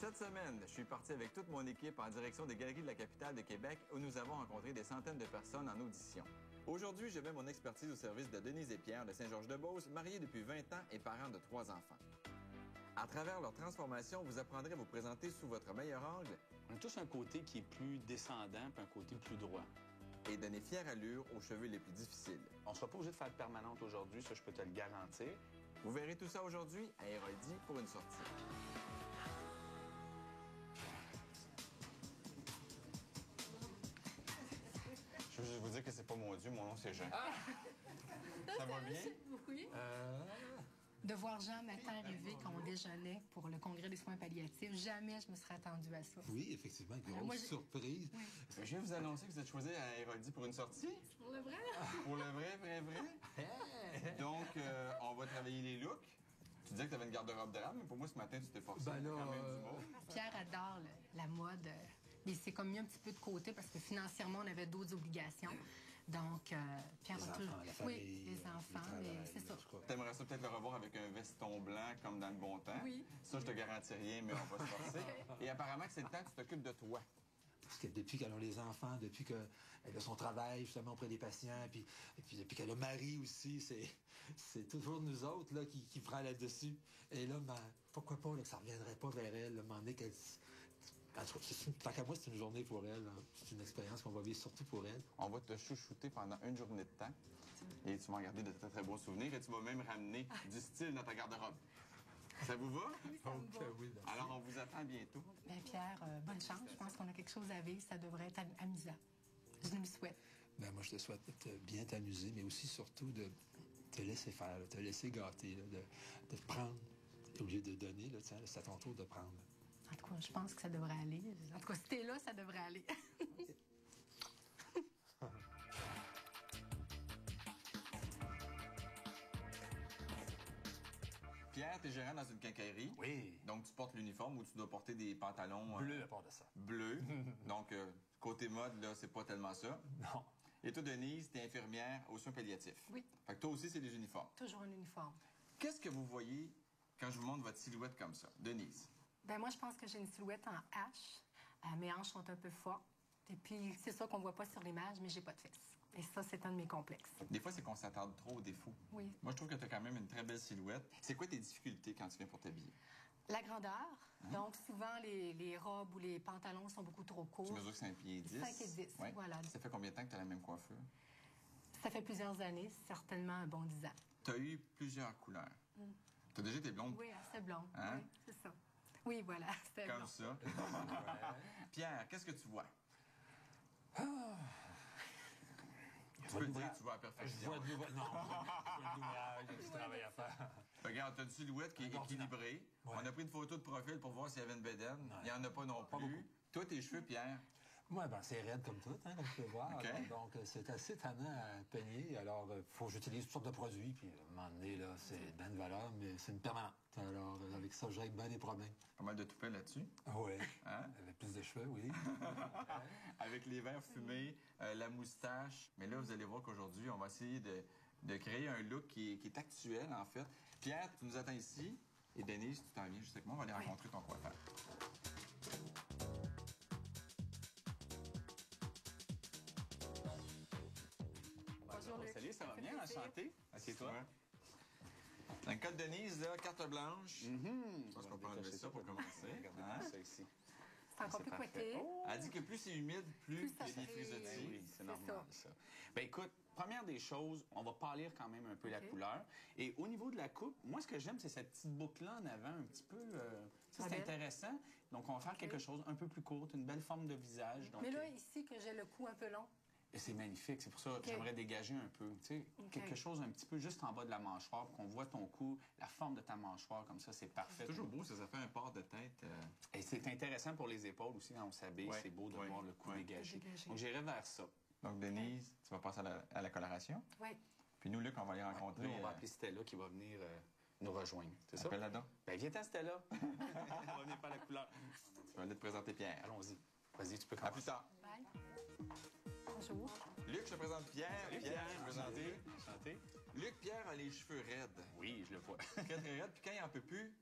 Cette semaine, je suis parti avec toute mon équipe en direction des galeries de la capitale de Québec où nous avons rencontré des centaines de personnes en audition. Aujourd'hui, je mets mon expertise au service de Denise et Pierre de Saint-Georges-de-Beauce, mariés depuis 20 ans et parents de 3 enfants. À travers leur transformation, vous apprendrez à vous présenter sous votre meilleur angle. On a tous un côté qui est plus descendant puis un côté plus droit. Et donner fière allure aux cheveux les plus difficiles. On ne sera pas obligé de faire de permanente aujourd'hui, ça je peux te le garantir. Vous verrez tout ça aujourd'hui à Héroldi pour une sortie. Je veux juste vous dire que c'est pas mon Dieu, mon nom c'est Jean. Ah! Ça va bien? Oui. De voir Jean matin arriver quand on déjeunait pour le congrès des soins palliatifs, jamais je me serais attendue à ça. Oui, effectivement, grosse surprise. Oui. Je viens vous annoncer que vous êtes choisi à Héroldi pour une sortie. Pour le vrai? Pour le vrai, vrai, vrai. Hey! Donc, on va travailler les looks. Tu disais que tu avais une garde-robe de rame, mais pour moi, ce matin, tu t'es forcé. Ben là, quand même du mot. Pierre adore la mode. Il s'est comme mis un petit peu de côté parce que financièrement, on avait d'autres obligations. Donc, Pierre les a enfants, toujours... la famille, oui, les enfants, mais c'est ça. T'aimerais ça peut-être le revoir avec un veston blanc comme dans le bon temps. Oui. Ça, je te garantis rien, mais on va se forcer. Et apparemment que c'est le temps que tu t'occupes de toi. Parce que depuis qu'elle a les enfants, depuis qu'elle a son travail justement auprès des patients, puis depuis qu'elle a mari aussi, c'est toujours nous autres là, qui prend là-dessus. Et là, pourquoi pas là, que ça ne reviendrait pas vers elle, le moment donné qu'elle... Tant qu'à moi, c'est une journée pour elle. C'est une expérience qu'on va vivre surtout pour elle. On va te chouchouter pendant une journée de temps. Et tu vas garder de très, très beaux souvenirs. Et tu vas même ramener du style dans ta garde-robe. Ça vous va? Oui, ça me va. Oui, alors, on vous attend bientôt. Bien, Pierre, bonne chance. Je pense qu'on a quelque chose à vivre. Ça devrait être amusant. Je le souhaite. Ben, moi, je te souhaite de bien t'amuser, mais aussi surtout de te laisser faire, de te laisser gâter, là, de prendre. Au lieu de donner, là, c'est à ton tour de prendre. En tout cas, je pense que ça devrait aller. En tout cas, si t'es là, ça devrait aller. Pierre, t'es gérant dans une quincaillerie. Oui. Donc, tu portes l'uniforme ou tu dois porter des pantalons... Bleu à part de ça. Bleu. Donc, côté mode, là, c'est pas tellement ça. Non. Et toi, Denise, t'es infirmière aux soins palliatifs. Oui. Fait que toi aussi, c'est des uniformes. Toujours un uniforme. Qu'est-ce que vous voyez quand je vous montre votre silhouette comme ça? Denise? Ben moi, je pense que j'ai une silhouette en H. Mes hanches sont un peu fortes. Et puis, c'est ça qu'on voit pas sur l'image, mais j'ai pas de fesses. Et ça, c'est un de mes complexes. Des fois, c'est qu'on s'attarde trop aux défauts. Oui. Moi, je trouve que tu as quand même une très belle silhouette. C'est quoi tes difficultés quand tu viens pour t'habiller? La grandeur. Donc, souvent, les robes ou les pantalons sont beaucoup trop courts. Tu mesures 5 pieds 10? 5 et 10, ouais. voilà. Ça fait combien de temps que tu as la même coiffure? Ça fait plusieurs années, certainement un bon 10 ans. Tu as eu plusieurs couleurs. Tu as déjà été blonde? Oui, assez blonde. Hein? Oui, c'est ça. Oui, voilà, c'était comme blond. ça. Pierre, qu'est-ce que tu vois? Tu peux dire que tu vois à perfection. Je vois de l'ouvrage. Non, je vois de l'ouvrage, il y a du travail à faire. Regarde, tu as une silhouette qui est équilibrée. Ouais. On a pris une photo de profil pour voir s'il y avait une bédaine. Ouais. Il n'y en a pas non Pas plus. beaucoup. Toi, tes cheveux, Pierre? Moi, ben, c'est raide comme tout, hein, comme tu peux voir. OK. Alors, donc, c'est assez tannant à peigner. Alors, faut que j'utilise toutes sortes de produits. Puis, à un moment donné, là, c'est bien de valeur, mais c'est une permanente. Alors, avec ça, je règle bien des problèmes. Pas mal de toupets là-dessus. Oui. Hein? Avec plus de cheveux, oui. Avec les verres fumés, la moustache. Mais là, vous allez voir qu'aujourd'hui, on va essayer de créer un look qui est actuel, en fait. Pierre, tu nous attends ici. Et Denise, tu t'en viens juste avec moi. On va aller rencontrer ton coiffeur. Bonjour, Luc. Salut, ça va bien? Enchanté. Assieds-toi. Dans le cas de Denise, là, carte blanche. Je pense qu'on peut enlever ça pour commencer. Hein? Ça ici. C'est encore plus coiffé. Elle dit que plus c'est humide, plus ça il y a des fait- frisottis. Oui, c'est C'est normal, ça. Ben écoute, première des choses, on va pâlir quand même un peu la OK. couleur. Et au niveau de la coupe, moi, ce que j'aime, c'est cette petite boucle-là en avant, un petit peu... ça, c'est Modèle. intéressant. Donc, on va faire quelque chose un peu plus court, une belle forme de visage. Donc, Mais là, ici, que j'ai le cou un peu long. et c'est magnifique. C'est pour ça que j'aimerais dégager un peu. Tu sais, quelque chose un petit peu juste en bas de la mâchoire pour qu'on voit ton cou, la forme de ta mâchoire, comme ça, c'est parfait. C'est toujours beau, ça fait un port de tête. Et c'est intéressant pour les épaules aussi quand on s'habille. Ouais, C'est beau de ouais, voir le cou ouais. dégagé. Dégagé. Donc, j'irai vers ça. Donc, Denise, tu vas passer à la coloration. Oui. Puis nous, Luc, on va aller rencontrer. Nous, on va appeler Stella qui va venir nous rejoindre. C'est ça? Appelle-la donc. Ben, viens-t'en, Stella. On va venir faire la couleur. Tu vas aller te présenter Pierre. Allons-y. Vas-y, tu peux À commencer. plus tard. Bye. Bonjour. Luc, je te présente Pierre. Salut, Pierre, je te présenter. Enchanté. Luc, Pierre a les cheveux raides. Oui, je le vois. Très, très raides. Puis quand il en peut plus,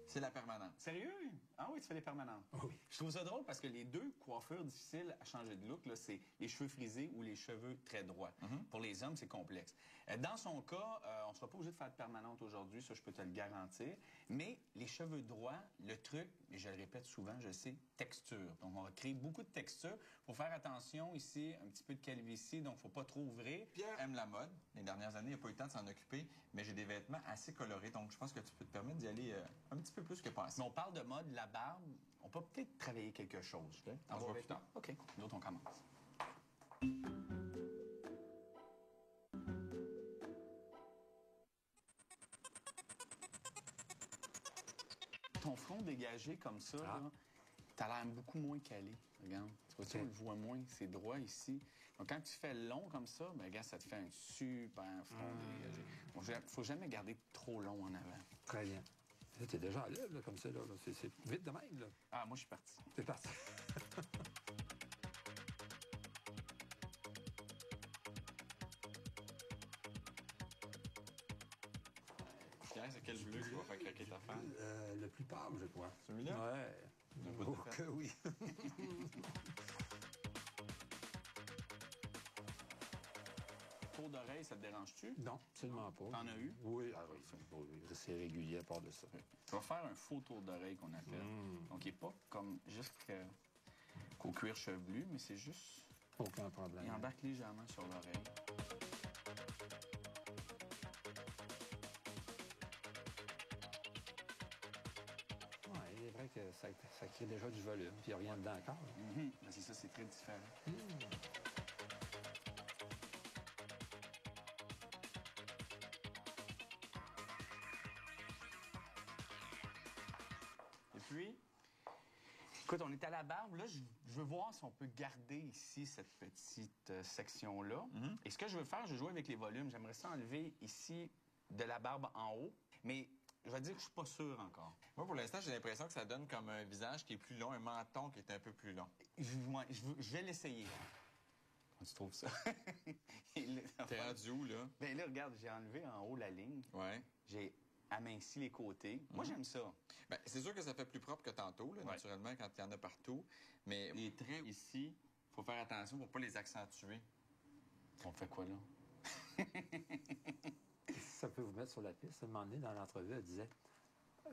C'est la permanente. Sérieux? Ah oui, tu fais des permanentes. Oui. Je trouve ça drôle parce que les deux coiffures difficiles à changer de look, là, c'est les cheveux frisés ou les cheveux très droits. Pour les hommes, c'est complexe. Dans son cas, on ne sera pas obligé de faire de permanente aujourd'hui, ça je peux te le garantir. Mais les cheveux droits, le truc, et je le répète souvent, je sais, texture. Donc on va créer beaucoup de texture. Il faut faire attention ici, un petit peu de calvitie, donc il ne faut pas trop ouvrir. Pierre aime la mode. Les dernières années, il n'a pas eu le temps de s'en occuper, mais j'ai des vêtements assez colorés, donc je pense que tu peux te permettre d'y aller un petit peu plus que passé. Mais on parle de mode, la barbe, on peut peut-être travailler quelque chose. OK. On se voit plus tard. OK. Nous autres, on commence. Ton front dégagé comme ça, Ah. là, t'as l'air beaucoup moins calé. Regarde. Tu vois, OK. on le voit moins. C'est droit ici. Donc, quand tu fais long comme ça, ben, regarde, ça te fait un super front dégagé. Donc, faut jamais garder trop long en avant. Très bien. Là, t'es déjà à l'aise, là, comme ça, là. C'est vite de même, là. Ah, moi, je suis parti. C'est parti. Pierre, c'est quel bleu qui va faire craquer ta femme? Le plus pâle, je crois. Celui-là? Ouais. Un bout de Oh, fête. que oui. Tour d'oreille, ça te dérange-tu? Non, absolument pas. T'en as eu? Oui, c'est régulier à part de ça. Tu vas faire un faux tour d'oreille qu'on appelle. Donc, il n'est pas comme juste qu'au cuir chevelu, mais c'est juste... Aucun problème. Il embarque légèrement sur l'oreille. Ouais, il est vrai que ça crée déjà du volume, puis il n'y a rien dedans encore. Ben, c'est ça, c'est très différent. Et puis, écoute, on est à la barbe. Là, je veux voir si on peut garder ici cette petite section-là. Et ce que je veux faire, je vais jouer avec les volumes. J'aimerais ça enlever ici de la barbe en haut. Mais je vais dire que je suis pas sûr encore. Moi, pour l'instant, j'ai l'impression que ça donne comme un visage qui est plus long, un menton qui est un peu plus long. Je vais l'essayer. Comment tu trouves ça? T'es rendu où, là? Ben là, regarde, j'ai enlevé en haut la ligne. Ouais. J'ai aminci les côtés. Moi, j'aime ça. Ben, c'est sûr que ça fait plus propre que tantôt, là, Ouais. naturellement, quand il y en a partout. Mais les traits ici, il faut faire attention pour ne pas les accentuer. On fait quoi, là? Ça peut vous mettre sur la piste. À un moment donné, dans l'entrevue, elle disait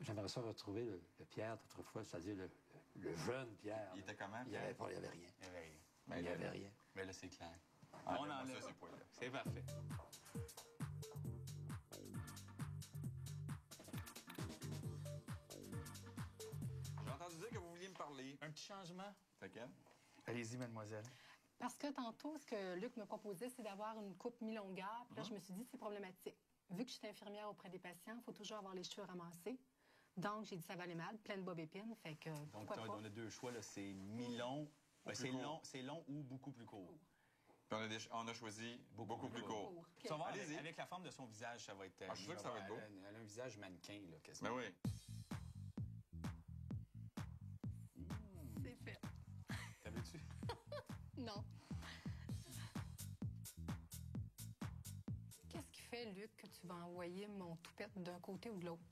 j'aimerais ça retrouver le Pierre d'autrefois, c'est-à-dire le jeune Pierre. Il était comment, Il n'y Pierre? avait, rien. Il n'y avait rien. Ben, Il n'y là, avait rien. Mais là, c'est clair. Ah, On ben, moi, enlève. ça, c'est pas là. C'est parfait. J'ai entendu dire que vous vouliez me parler. Un petit changement? Fait que? Allez-y, mademoiselle. Parce que tantôt, ce que Luc me proposait, c'est d'avoir une coupe mi-longueur. Puis là, je me suis dit, c'est problématique. Vu que je suis infirmière auprès des patients, il faut toujours avoir les cheveux ramassés. Donc, j'ai dit, ça va aller mal, plein de bobépines. Fait que, Donc, pourquoi pas? on a deux choix, là. C'est mi-long. Ben, plus court. c'est long ou beaucoup plus court. Puis on a choisi beaucoup plus court. Court. Tu vas voir, Allez-y. avec la forme de son visage, ça va être... Ah, je suis sûr que ça va être beau. Elle a un visage mannequin, là, quasiment. Ben oui. C'est fait. T'avais-tu? Non. Qu'est-ce qui fait, Luc, que tu vas envoyer mon toupette d'un côté ou de l'autre?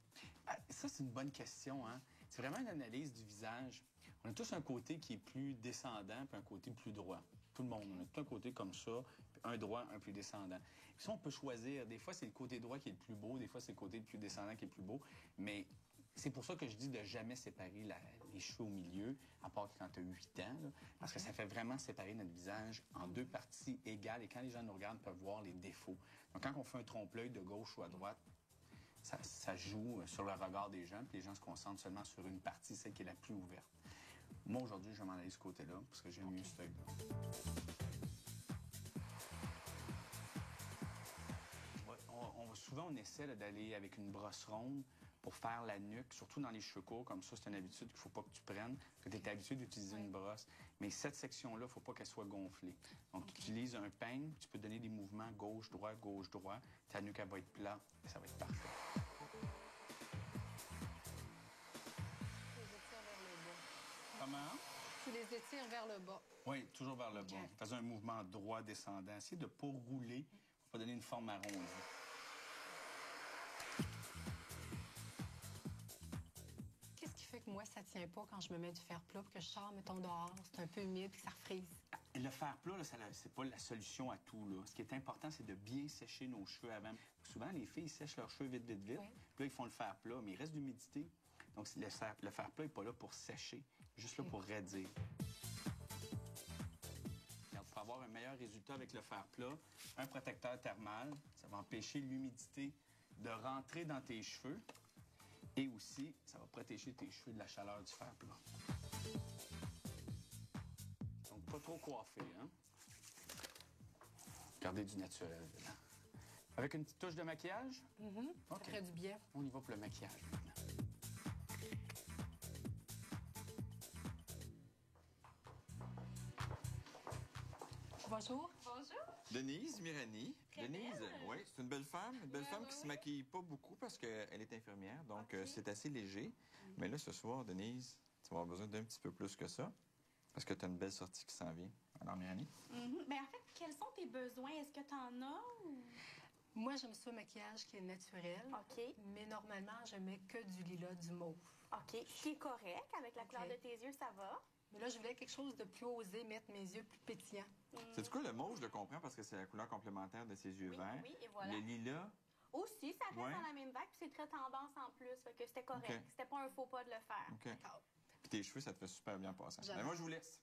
Ah, ça, c'est une bonne question, hein? C'est vraiment une analyse du visage. On a tous un côté qui est plus descendant puis un côté plus droit. Tout le monde. On a tout un côté comme ça, puis un droit, un plus descendant. Puis ça, on peut choisir. Des fois, c'est le côté droit qui est le plus beau. Des fois, c'est le côté le plus descendant qui est le plus beau. Mais c'est pour ça que je dis de jamais séparer les cheveux au milieu, à part quand tu as 8 ans, là, parce que ça fait vraiment séparer notre visage en deux parties égales. Et quand les gens nous regardent, ils peuvent voir les défauts. Donc, quand on fait un trompe-l'œil de gauche ou à droite, ça joue sur le regard des gens, puis les gens se concentrent seulement sur une partie, celle qui est la plus ouverte. Moi, aujourd'hui, je vais m'en aller de ce côté-là, parce que j'aime mieux ce œil-là. Souvent, on essaie là, d'aller avec une brosse ronde pour faire la nuque, surtout dans les cheveux courts, comme ça, c'est une habitude qu'il ne faut pas que tu prennes, parce que tu es habitué d'utiliser une brosse. Mais cette section-là, il ne faut pas qu'elle soit gonflée. Donc, tu utilises un peigne, tu peux donner des mouvements gauche-droit, gauche-droit. Ta nuque, elle va être plate, et ça va être parfait. Je les étire vers le bas. Comment? Tu les étires vers le bas. Oui, toujours vers le bas. Ok. Faisons un mouvement droit, descendant. Essayez de ne pas rouler. Il ne faut pas donner une forme arrondie. moi, ça tient pas quand je me mets du fer plat, puis que je sors, mettons, dehors, c'est un peu humide, puis que ça refrise. Le fer plat, c'est pas la solution à tout. Là. Ce qui est important, c'est de bien sécher nos cheveux avant. Souvent, les filles sèchent leurs cheveux vite. Oui. Puis là, ils font le fer plat, mais il reste d'humidité. Donc, le fer plat n'est pas là pour sécher, juste là pour raidir. Pour avoir un meilleur résultat avec le fer plat, un protecteur thermal, ça va empêcher l'humidité de rentrer dans tes cheveux. Et aussi, ça va protéger tes cheveux de la chaleur du fer plat. Donc, pas trop coiffé, hein? Gardez du naturel dedans. Avec une petite touche de maquillage? Ça ferait du bien. On y va pour le maquillage maintenant. Bonjour. Bonjour. Denise Mirani. Très Denise, belle. oui, c'est une belle femme. Une belle femme qui se maquille pas beaucoup parce qu'elle est infirmière, donc c'est assez léger. Mais là, ce soir, Denise, tu vas avoir besoin d'un petit peu plus que ça parce que tu as une belle sortie qui s'en vient. Alors, Mirani? Ben, en fait, quels sont tes besoins? Est-ce que tu en as? Ou... Moi, j'aime ça, maquillage qui est naturel. OK. Mais normalement, je mets que du lilas, du mauve. OK. Ce qui est correct. Avec la couleur OK. de tes yeux, ça va. Mais là, je voulais quelque chose de plus osé, mettre mes yeux plus pétillants. C'est du coup le mauve, je le comprends parce que c'est la couleur complémentaire de ses yeux Oui, verts. oui, et voilà. Le lilas, Aussi, ça reste Ouais. dans la même vague, puis c'est très tendance en plus. Fait que c'était correct. OK. C'était pas un faux pas de le faire. OK. D'accord. Puis tes cheveux, ça te fait super bien passer. J'adore. Mais moi, je vous laisse.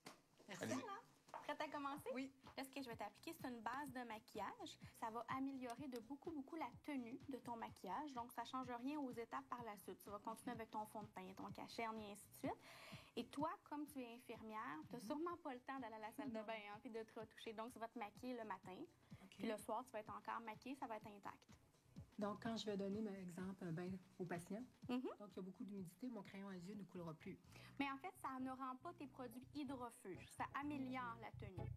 Merci. Allez-y. Voilà. Prête à commencer? Oui. Là, ce que je vais t'appliquer, c'est une base de maquillage. Ça va améliorer de beaucoup la tenue de ton maquillage. Donc, ça ne change rien aux étapes par la suite. Tu vas continuer avec ton fond de teint, ton cachet, et ainsi de suite. Et toi, comme tu es infirmière, tu n'as sûrement pas le temps d'aller à la salle de bain hein, puis de te retoucher. Donc, tu vas te maquiller le matin. Puis le soir, tu vas être encore maquillée, ça va être intact. Donc, quand je vais donner, par exemple, un bain au patient, Mhm. donc il y a beaucoup d'humidité, mon crayon à yeux ne coulera plus. Mais en fait, ça ne rend pas tes produits hydrofuges. Ça améliore la tenue.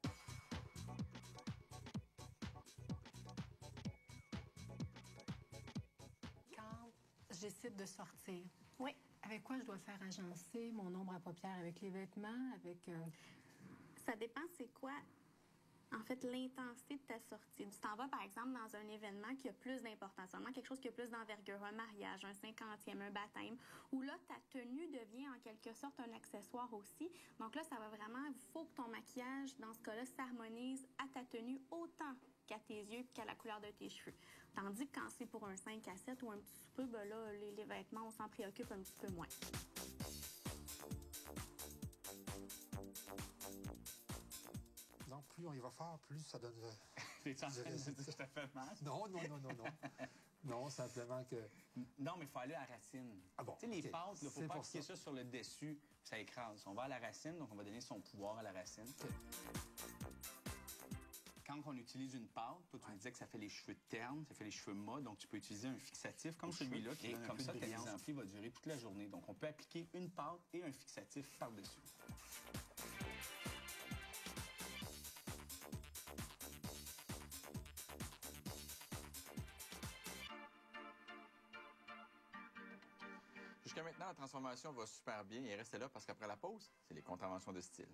Quand je décide de sortir, Oui. avec quoi je dois faire agencer mon ombre à paupières? Avec les vêtements? Avec... Ça dépend c'est quoi, en fait, l'intensité de ta sortie. Tu t'en vas, par exemple, dans un événement qui a plus d'importance, vraiment quelque chose qui a plus d'envergure, un mariage, un 50e, un baptême, où là, ta tenue devient en quelque sorte un accessoire aussi. Donc là, ça va vraiment, il faut que ton maquillage, dans ce cas-là, s'harmonise à ta tenue autant qu'à tes yeux qu'à la couleur de tes cheveux. Tandis que quand c'est pour un 5 à 7 ou un petit souper, ben là, les vêtements, on s'en préoccupe un petit peu moins. Donc, plus on y va fort, plus ça donne... T'es en train de me dire que je te fais mal? Non. Non, simplement que... Non, mais il faut aller à la racine. Ah bon, Tu sais, les OK. pâtes, il ne faut C'est pas pour appliquer ça. ça sur le dessus, ça écrase. On va à la racine, donc on va donner son pouvoir à la racine. Quand on utilise une pâte, toi, tu me disais que ça fait les cheveux ternes, ça fait les cheveux mats, donc tu peux utiliser un fixatif comme celui-là, qui donne comme ça, ta mise en pli va durer toute la journée. Donc, on peut appliquer une pâte et un fixatif par-dessus. Jusqu'à maintenant, la transformation va super bien et restez là parce qu'après la pause, c'est les contraventions de style.